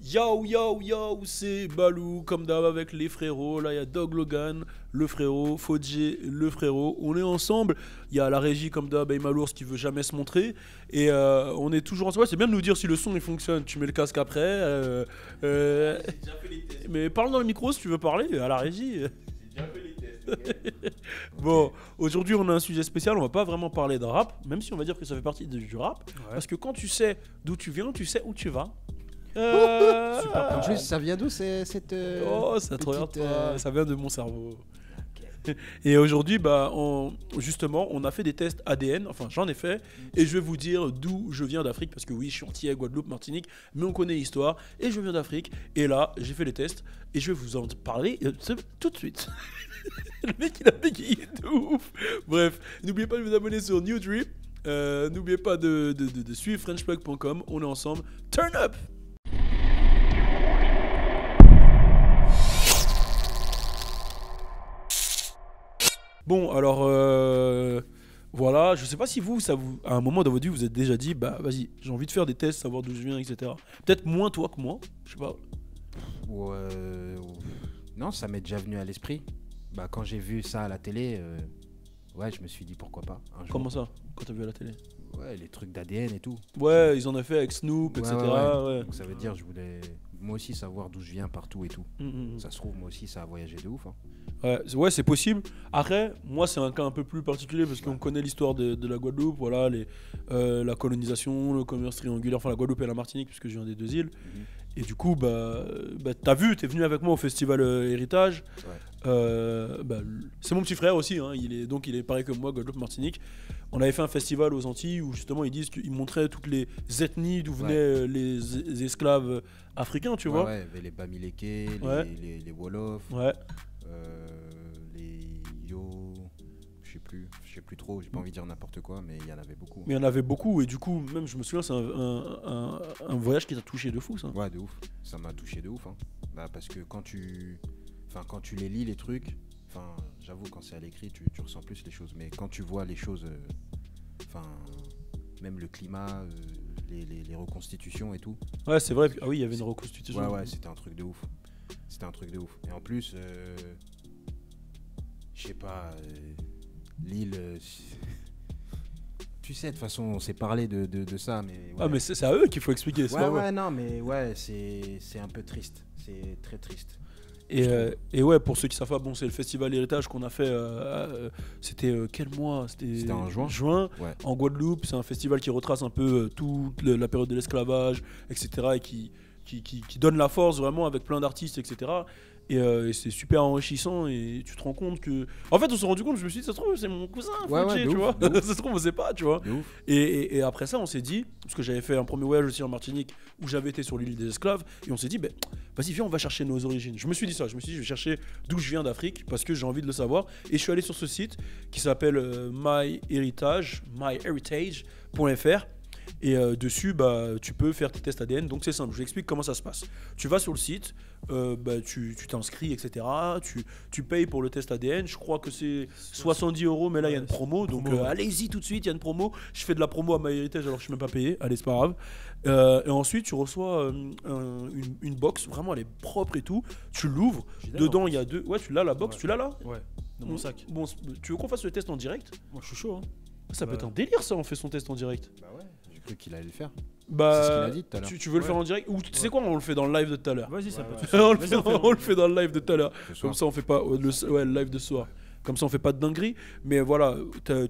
Yo yo yo, c'est Balou comme d'hab avec les frérots. Là il y a Dog Logan, le frérot, Fodjé, le frérot. On est ensemble. Il y a la régie comme d'hab, Malours qui veut jamais se montrer. Et on est toujours ensemble. Ouais, c'est bien de nous dire si le son il fonctionne. Tu mets le casque après. J'ai déjà fait les tests. Mais parle dans le micro si tu veux parler à la régie. J'ai déjà fait les tests. Ok. Bon, aujourd'hui on a un sujet spécial. On va pas vraiment parler de rap, même si on va dire que ça fait partie du rap. Ouais. Parce que quand tu sais d'où tu viens, tu sais où tu vas. Super. En plus, ça vient d'où cette Oh, ça te petite, regarde pas, ça vient de mon cerveau. Et aujourd'hui, justement, on a fait des tests ADN, enfin j'en ai fait, et je vais vous dire d'où je viens d'Afrique, parce que oui, je suis entier, Guadeloupe, Martinique, mais on connaît l'histoire, et je viens d'Afrique, et là, j'ai fait les tests, et je vais vous en parler tout de suite. Le mec, il a bégayé de ouf. Bref, n'oubliez pas de vous abonner sur Newdrip, n'oubliez pas de suivre frenchplug.com, on est ensemble, turn up! Bon, alors, voilà, je sais pas si vous, à un moment dans votre vie, vous êtes déjà dit, bah vas-y, j'ai envie de faire des tests, savoir d'où je viens, etc. Peut-être moins toi que moi, je sais pas. Non, ça m'est déjà venu à l'esprit. Bah, quand j'ai vu ça à la télé, ouais, je me suis dit pourquoi pas. Un jour. Comment ça, quand t'as vu à la télé? Ouais, les trucs d'ADN et tout. Ouais, ils en ont fait avec Snoop, Ouais, etc. ouais. Ouais. Donc ça veut dire, je voulais moi aussi savoir d'où je viens partout et tout. Ça se trouve, moi aussi, ça a voyagé de ouf. Hein. Ouais, c'est possible. Après, moi, c'est un cas un peu plus particulier parce qu'on connaît l'histoire de la Guadeloupe, voilà, la colonisation, le commerce triangulaire, enfin la Guadeloupe et la Martinique, puisque je viens des deux îles. Et du coup, t'as vu, t'es venu avec moi au festival Héritage. Ouais. C'est mon petit frère aussi, hein, il est pareil que moi, Guadeloupe, Martinique. On avait fait un festival aux Antilles où justement ils montraient toutes les ethnies d'où venaient les esclaves africains, tu vois. Ouais, il y avait les Bamileke, Ouais. les Wolofs, Ouais. les Yo, je sais plus trop, j'ai pas envie de dire n'importe quoi, mais il y en avait beaucoup. Mais il y en avait beaucoup et du coup, même je me souviens, c'est un voyage qui t'a touché de fou, ça. Ouais, de ouf, ça m'a touché de ouf. Hein. Bah, parce que quand tu les lis, les trucs, j'avoue, quand c'est à l'écrit, tu ressens plus les choses, mais quand tu vois les choses, même le climat, les reconstitutions et tout. Ouais, c'est vrai. Ah oui, il y avait une reconstitution. Ouais, c'était un truc de ouf. C'était un truc de ouf. Et en plus, je sais pas, l'île. Tu sais, de toute façon, on s'est parlé de ça, mais. Ouais. Ah, mais c'est à eux qu'il faut expliquer. C'est pas vrai. Ouais, non, mais ouais, c'est un peu triste. C'est très triste. Et ouais, pour ceux qui savent pas, bon, c'est le festival Héritage qu'on a fait. C'était quel mois? C'était en juin. Ouais. En Guadeloupe. C'est un festival qui retrace un peu toute la période de l'esclavage, etc. Et qui donne la force vraiment avec plein d'artistes, etc. Et c'est super enrichissant et tu te rends compte que... En fait, on s'est rendu compte, je me suis dit, ça se trouve, c'est mon cousin, Fodjé, tu vois. Ça se trouve, on sait pas, tu vois. Et après ça, on s'est dit, parce que j'avais fait un premier voyage aussi en Martinique où j'avais été sur l'île des esclaves, et on s'est dit, vas-y, viens, on va chercher nos origines. Je me suis dit, je vais chercher d'où je viens d'Afrique parce que j'ai envie de le savoir. Et je suis allé sur ce site qui s'appelle myheritage.fr. Et dessus, tu peux faire tes tests ADN. Donc c'est simple, je vous explique comment ça se passe. Tu vas sur le site, tu t'inscris, etc. Tu payes pour le test ADN. Je crois que c'est 70 €, mais là il y a une promo. Donc allez-y tout de suite, il y a une promo. Je fais de la promo à MyHeritage alors que je suis même pas payé. Allez, c'est pas grave. Et ensuite, tu reçois une box. Vraiment, elle est propre et tout. Tu l'ouvres. Dedans, il y a deux. Ouais, tu l'as la box. Ouais. Tu l'as là? Ouais, dans mon sac. Bon, tu veux qu'on fasse le test en direct? Moi, je suis chaud. Hein. Ça peut être un délire, ça, on fait son test en direct. Bah ouais, j'ai cru qu'il allait le faire. C'est ce Bah, qu'il a dit tout à l'heure. tu veux le faire en direct? Ou tu sais quoi, on le fait dans le live de tout à l'heure. Vas-y, ça Ouais, peut ouais. être ça. Vas-y, On le fait dans le live de tout à l'heure. Ce soir. Comme ça, on fait pas le live de ce soir. Comme ça, on fait pas de dinguerie. Mais voilà,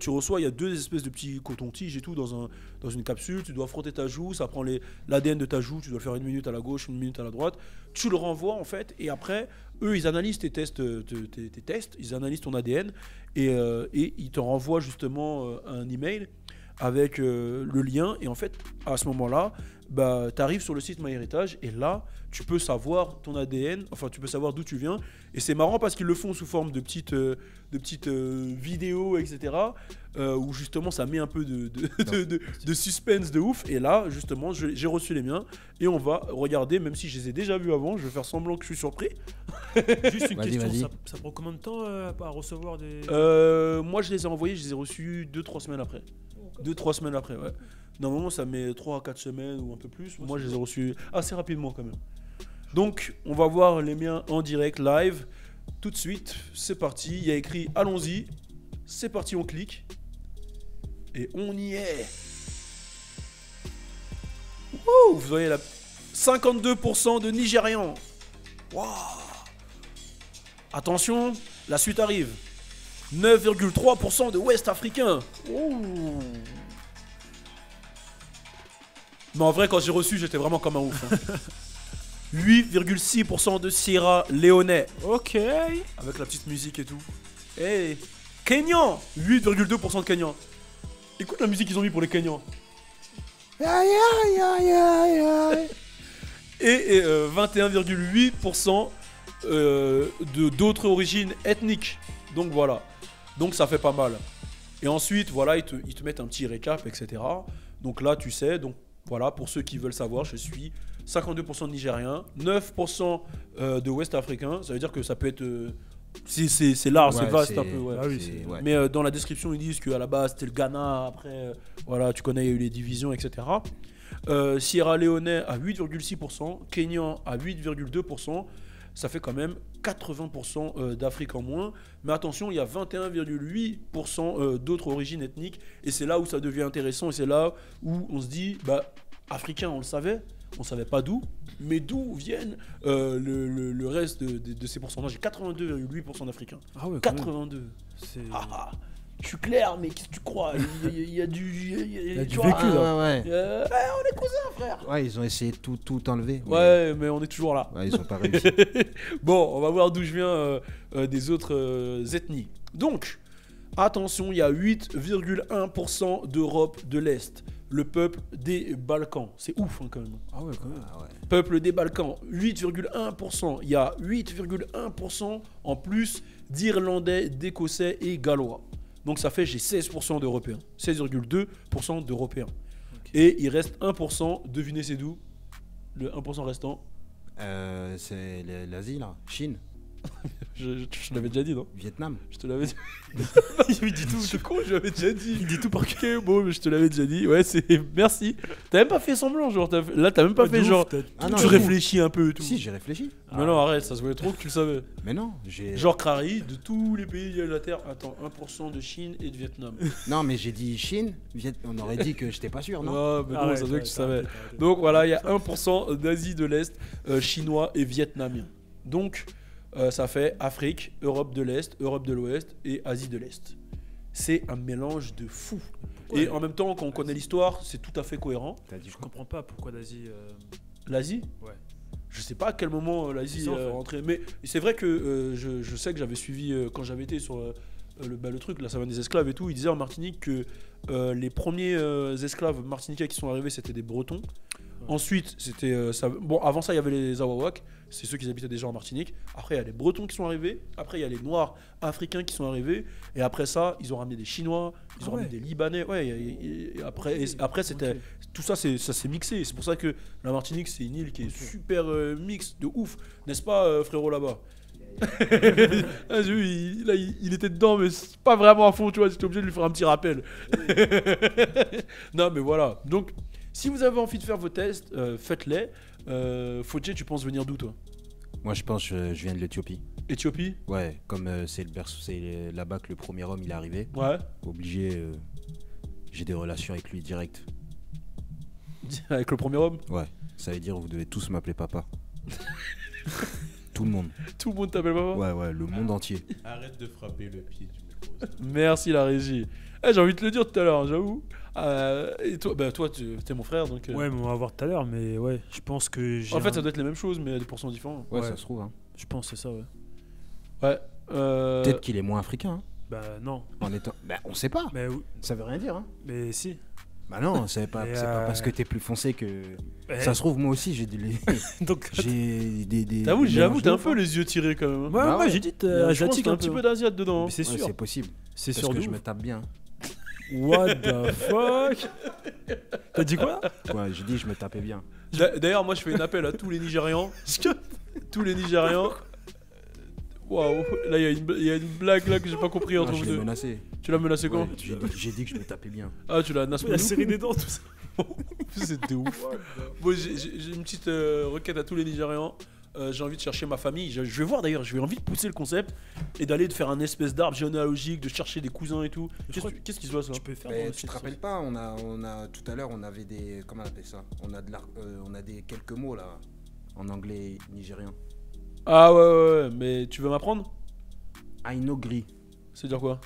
tu reçois, il y a deux espèces de petits cotons-tiges et tout dans une capsule. Tu dois frotter ta joue, ça prend l'ADN de ta joue. Tu dois le faire 1 minute à la gauche, 1 minute à la droite. Tu le renvoies en fait, et après, eux, ils analysent tes tests, ils analysent ton ADN et ils te renvoient justement un email avec le lien. Et en fait, à ce moment-là, tu arrives sur le site MyHeritage et là, tu peux savoir ton ADN, enfin, tu peux savoir d'où tu viens. Et c'est marrant parce qu'ils le font sous forme de petites vidéos, etc. Où justement, ça met un peu de suspense de ouf. Et là, justement, j'ai reçu les miens et on va regarder, même si je les ai déjà vus avant, je vais faire semblant que je suis surpris. Juste une Vas-y, question, vas-y. ça prend combien de temps à recevoir des... Moi, je les ai envoyés, je les ai reçus 2-3 semaines après. 2-3 semaines après, ouais. Normalement, ça met 3 à 4 semaines ou un peu plus. Moi, je les ai reçus assez rapidement quand même. Donc, on va voir les miens en direct, live. Tout de suite, c'est parti. Il y a écrit allons-y. C'est parti, on clique. Et on y est. Wouh, vous voyez là, 52% de Nigérians. Waouh. Attention, la suite arrive. 9,3% de Ouest africains. Ouh. Mais en vrai, quand j'ai reçu, j'étais vraiment comme un ouf. Hein. 8,6% de Sierra Léonais. Ok. Avec la petite musique et tout. Hey, Kenyan. 8,2% de Kenyans. Écoute la musique qu'ils ont mis pour les Kenyans. Et 21,8% de d'autres origines ethniques. Donc voilà. Donc ça fait pas mal. Et ensuite, voilà, ils te mettent un petit récap, etc. Donc là, tu sais. Donc voilà, pour ceux qui veulent savoir, je suis 52% de Nigériens, 9% de Ouest africains. Ça veut dire que ça peut être... c'est large, Ouais, c'est vaste c'est- un peu. Ouais. Ah oui, c'est- ouais. Mais dans la description, ils disent qu'à la base, c'était le Ghana. Après, voilà, tu connais, il y a eu les divisions, etc. Sierra Léonais à 8,6%, Kenyan à 8,2%. Ça fait quand même 80% d'Afrique en moins. Mais attention, il y a 21,8% d'autres origines ethniques. Et c'est là où ça devient intéressant. Et c'est là où on se dit, bah, africains, on le savait. On savait pas d'où. Mais d'où viennent le reste de ces pourcentages. J'ai 82,8% d'Africains. Ah ouais, quand même. 82. C'est... Ah, ah, je suis clair, mais qu'est-ce que tu crois? Il y a du... Il y a tu du vois, vécu, là. ouais. on est cousins, frère. Ouais, ils ont essayé de tout enlever. mais- Ouais, mais on est toujours là. Ouais, ils ont pas réussi. Bon, on va voir d'où je viens des autres ethnies. Donc, attention, il y a 8,1% d'Europe de l'Est. Le peuple des Balkans. C'est ouf, hein, quand même. Ah ouais, quand même. Ah ouais. Peuple des Balkans, 8,1%. Il y a 8,1% en plus d'Irlandais, d'Écossais et Gallois. Donc ça fait, j'ai 16% d'Européens. 16,2% d'Européens. Ok. Et il reste 1%. Devinez c'est d'où? Le 1% restant. C'est l'Asie, là. Chine, Je te l'avais déjà dit, non? Vietnam. Je te l'avais dit. Il dit tout. Je suis con, je l'avais déjà dit. Il dit tout par Ok, bon, mais je te l'avais déjà dit. Ouais, c'est. Merci. T'as même pas fait semblant, genre. Là, t'as même pas Ouais, fait de genre. ouf, t'as- Ah non, tu de ouf. réfléchis un peu et tout. Si, j'ai réfléchi. Mais non, arrête, ça se voyait trop que tu le savais. Mais non, j'ai. Genre, Crary, de tous les pays de la Terre, attends, 1% de Chine et de Vietnam. Non, mais j'ai dit Chine. On aurait dit que j'étais pas sûr, non? Ah, mais non, Arrête, ça se voit que tu savais. arrête. Donc voilà, il y a 1% d'Asie de l'Est, chinois et vietnamien. Donc, ça fait Afrique, Europe de l'Est, Europe de l'Ouest et Asie de l'Est. C'est un mélange de fou. Ouais. Et en même temps, quand on connaît l'histoire, c'est tout à fait cohérent. T'as dit Je quoi? comprends pas pourquoi l'Asie... L'Asie, Ouais. je sais pas à quel moment l'Asie C'est ça, en est fait. rentrée. Mais c'est vrai que je sais que j'avais suivi, quand j'avais été sur le truc, la savane des esclaves et tout, ils disaient en Martinique que les premiers esclaves martiniquais qui sont arrivés, c'était des Bretons. Ensuite, c'était bon, avant ça, il y avait les Awawaks, c'est ceux qui habitaient déjà en Martinique. Après, il y a les Bretons qui sont arrivés. Après, il y a les Noirs africains qui sont arrivés. Et après ça, ils ont ramené des Chinois, ils ont Ah ouais. ramené des Libanais. Ouais, et après, c'était Ok. tout ça, ça s'est mixé. C'est pour ça que la Martinique, c'est une île qui est super mixte de ouf, n'est-ce pas, frérot là-bas? Ah, j'ai vu, il était dedans, mais c'est pas vraiment à fond, tu vois. J'étais obligé de lui faire un petit rappel. Non, mais voilà. Donc, si vous avez envie de faire vos tests, faites-les. Fodje, tu penses venir d'où, toi? Moi, je pense que je viens de l'Éthiopie. Éthiopie? Ouais, comme c'est là-bas que le premier homme il est arrivé. Ouais. Obligé, j'ai des relations avec lui direct. Avec le premier homme? Ouais, ça veut dire vous devez tous m'appeler papa. Tout le monde. Tout le monde t'appelle papa? Ouais, le monde entier. Arrête de frapper le pied du micro. Merci la régie. Eh, j'ai envie de te le dire tout à l'heure, j'avoue. Et toi, bah, toi, t'es mon frère, donc. Ouais, mais on va voir tout à l'heure, mais ouais, je pense que j'ai En fait, un- ça doit être les mêmes choses, mais à des pourcents différents. Ouais, Ouais. ça se trouve. Hein. Je pense que c'est ça, ouais. Ouais. Peut-être qu'il est moins africain. Hein, Bah non, en étant. Bah, on sait pas. mais, oui, Ça veut rien dire. Hein. mais si. Bah non, c'est pas, Et c'est pas parce que t'es plus foncé que. Eh, Ça se trouve, moi aussi, j'ai Donc, j'ai des. J'avoue, mélanges t'as de un ouf, peu hein. les yeux tirés quand même. ouais, Hein. Bah ouais, ouais. j'ai dit Je pense asiatique qu'il y a un un petit peu. peu d'asiate dedans. Mais c'est Ouais, sûr, c'est possible. c'est Parce sûr. que de je ouf. me tape bien. What the fuck? T'as dit quoi? Ouais, j'ai dit je me tapais bien. D'ailleurs, moi, je fais un appel à tous les Nigérians. Tous les Nigérians. Waouh, là, il y a une blague là que j'ai pas compris entre Non, vous je l'ai deux. menacé. Tu l'as menacé quand? Ouais, j'ai dit que je me tapais bien. Ah, tu l'as Il a nassé. serré des dents, tout ça. C'était ouf. Bon, j'ai une petite requête à tous les Nigérians. j'ai envie de chercher ma famille. Je vais voir d'ailleurs, j'ai envie de pousser le concept et d'aller de faire un espèce d'arbre généalogique, de chercher des cousins et tout. Qu'est-ce qui se passe là? Tu peux faire Mais dans tu te rappelles pas, on a tout à l'heure, on avait des, comment on appelle ça? On a des quelques mots là, en anglais nigérien. Ah ouais, mais tu veux m'apprendre? I know agree. C'est-à-dire quoi?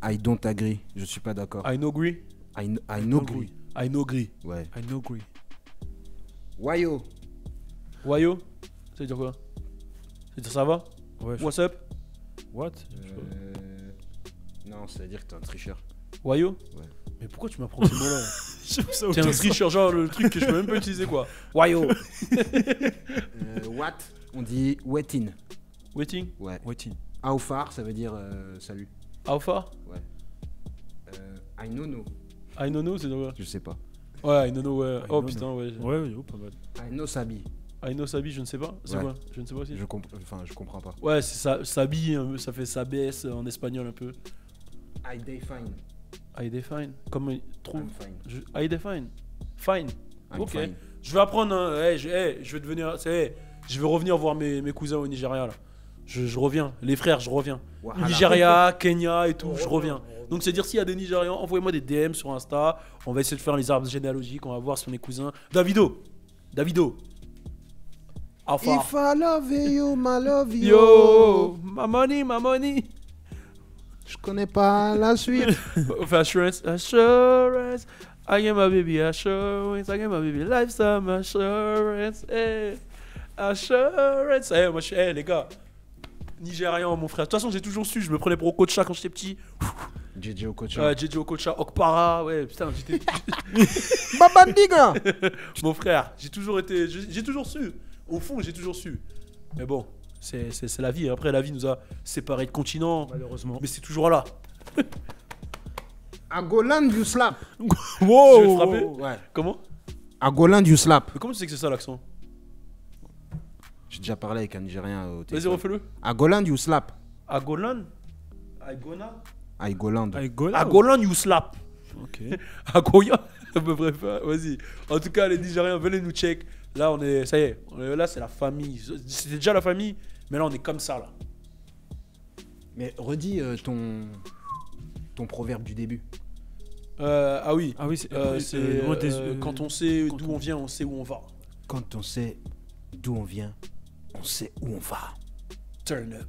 I don't agree. Je suis pas d'accord. I know agree. I know agree. I know agree. Ouais. I know agree. Wayo. Wayo? C'est-à-dire quoi? C'est-à-dire ça va? Ouais. What's up? What? Non, c'est à dire que t'es un tricheur. Wayo? Ouais. Mais pourquoi tu m'apprends ces mots-là? Ça T'es un tricheur, genre le truc que je peux même pas utiliser quoi. Wayo. What? On dit waiting. Waiting. Ouais. Waiting. How far, ça veut dire salut. How far? Ouais. I know no. I know no, c'est quoi? Je sais pas. Ouais, I know no, ouais. I Oh know putain, ouais. Ouais, pas mal. I know Sabi. I know Sabi, je ne sais pas. C'est Ouais. quoi? Je ne sais pas aussi. Je comprends pas. Ouais, c'est ça. Sabi, ça fait Sabès en espagnol un peu. I define. I define. Comme trouve. I'm fine. I define. Fine. I'm Ok. fine. Je vais apprendre. Je vais devenir. Je vais revenir voir mes cousins au Nigeria là. Je reviens. Les frères, je reviens. Voilà. Nigeria, Kenya et tout, je reviens. Donc c'est dire s'il y a des Nigérians, envoyez-moi des DM sur Insta. On va essayer de faire les arbres généalogiques. On va voir si on est cousins. Davido. How far? If I love you, my love you. Yo, my money. Je connais pas la suite. Of assurance. I am a baby assurance. I am a baby lifetime assurance. Hey. Assurance. Moi, les gars. Nigérian, mon frère. De toute façon, j'ai toujours su. Je me prenais pour Okocha quand j'étais petit. JJ Okocha. JJ Okocha, Okpara. Ouais, putain, j'étais. Babandiga. Mon frère, j'ai toujours su. Au fond, j'ai toujours su. Mais bon, c'est la vie. Après, la vie nous a séparés de continents. Malheureusement. Mais c'est toujours là. À Goland, you slap. Je vais le frapper. Ouais. Comment? À Goland, you slap. Mais comment tu sais que c'est ça l'accent? J'ai déjà parlé avec un Nigérien au Vas-y, téléphone. refais-le. À Goland, you slap. À Golan? À Gona? À Goland. À Golan, you slap. Ok. À Goya? Bref, vas-y. En tout cas, les Nigériens, venez nous check. Là, ça y est. Là, c'est la famille. C'était déjà la famille, mais là, on est comme ça, là. Mais redis ton proverbe du début. Ah oui. Ah oui, c'est. Quand on sait d'où on vient, on sait où on va. Quand on sait d'où on vient, on sait où on va. Turn up.